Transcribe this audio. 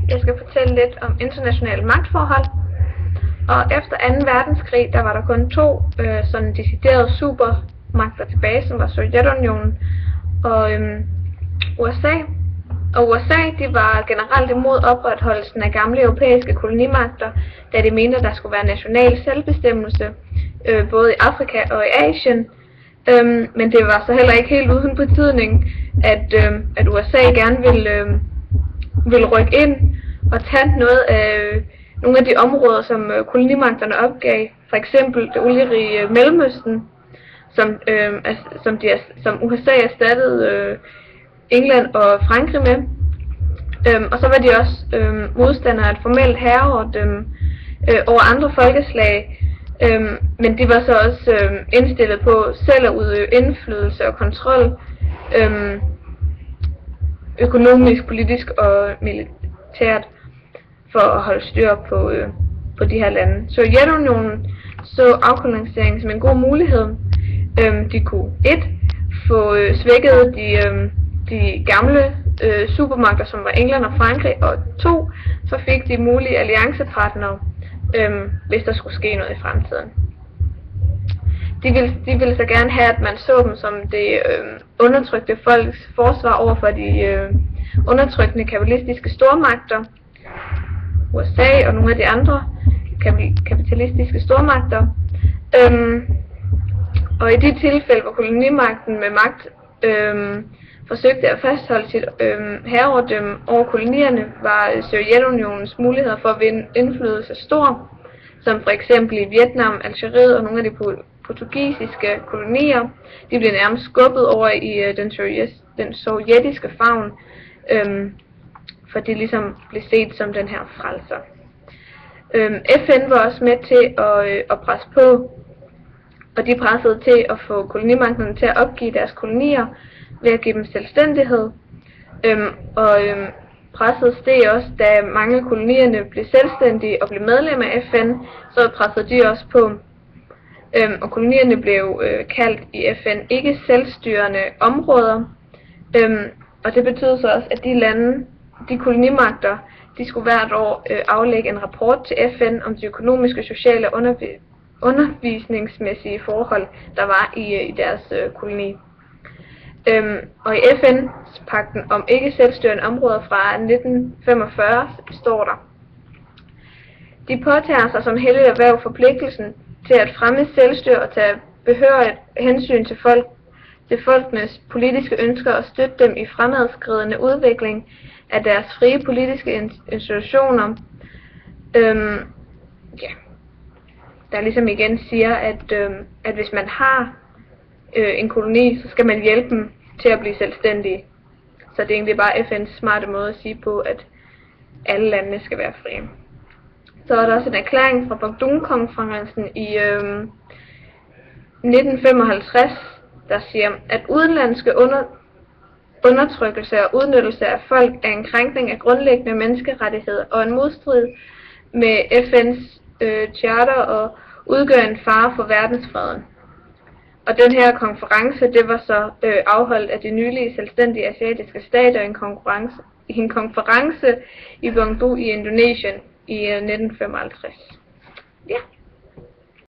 Jeg skal fortælle lidt om internationale magtforhold. Og efter 2. verdenskrig, der var der kun to sådan deciderede supermagter tilbage, som var Sovjetunionen og USA. Og USA, de var generelt imod opretholdelsen af gamle europæiske kolonimagter, da de mente, at der skulle være national selvbestemmelse, både i Afrika og i Asien. Men det var så heller ikke helt uden betydning, at USA gerne ville rykke ind og tage nogle af de områder, som kolonimagterne opgav. For eksempel det olierige Mellemøsten, som USA erstattede England og Frankrig med. Og så var de også modstandere af et formelt herredømme over andre folkeslag. Men de var så også indstillet på selv at udøve indflydelse og kontrol, økonomisk, politisk og militært, for at holde styr på de her lande. Sovjetunionen så afkolonisering som en god mulighed. De kunne 1. få svækket de gamle supermagter, som var England og Frankrig, og 2. så fik de mulige alliancepartnere, hvis der skulle ske noget i fremtiden. De ville så gerne have, at man så dem som det undertrykte folks forsvar over for de undertrykkende kapitalistiske stormagter, USA og nogle af de andre kapitalistiske stormagter. Og i de tilfælde, hvor kolonimagten med magt forsøgte at fastholde sit herredømme over kolonierne, var Sovjetunionens muligheder for at vinde indflydelse stor, som for eksempel i Vietnam, Algeriet og nogle af de portugisiske kolonier. De blev nærmest skubbet over i den sovjetiske favn, for de ligesom blev set som den her frelser. FN var også med til at presse på, og de pressede til at få kolonimagterne til at opgive deres kolonier ved at give dem selvstændighed. Presset steg også, da mange af kolonierne blev selvstændige og blev medlem af FN, så pressede de også på. Og kolonierne blev kaldt i FN ikke selvstyrende områder. Og det betød så også, at de kolonimagter, de skulle hvert år aflægge en rapport til FN om de økonomiske, sociale og undervisningsmæssige forhold, der var i deres koloni. Og i FN-pagten om ikke selvstyrende områder fra 1945 står der: de påtager sig som helligt erhverv forpligtelsen til at fremme selvstyre og tage behørigt hensyn til folkenes politiske ønsker og støtte dem i fremadskridende udvikling af deres frie politiske institutioner. Der ligesom igen siger, at hvis man har en koloni, så skal man hjælpe dem til at blive selvstændige. Så det er egentlig bare FN's smarte måde at sige på, at alle landene skal være frie. Så er der også en erklæring fra Bandung-konferencen i 1955, der siger, at udenlandske undertrykkelse og udnyttelse af folk er en krænkning af grundlæggende menneskerettigheder og en modstrid med FN's charter og udgør en fare for verdensfreden. Og den her konference, det var så afholdt af de nylige selvstændige asiatiske stater i en konference i Bandung i Indonesien i 1955. Ja.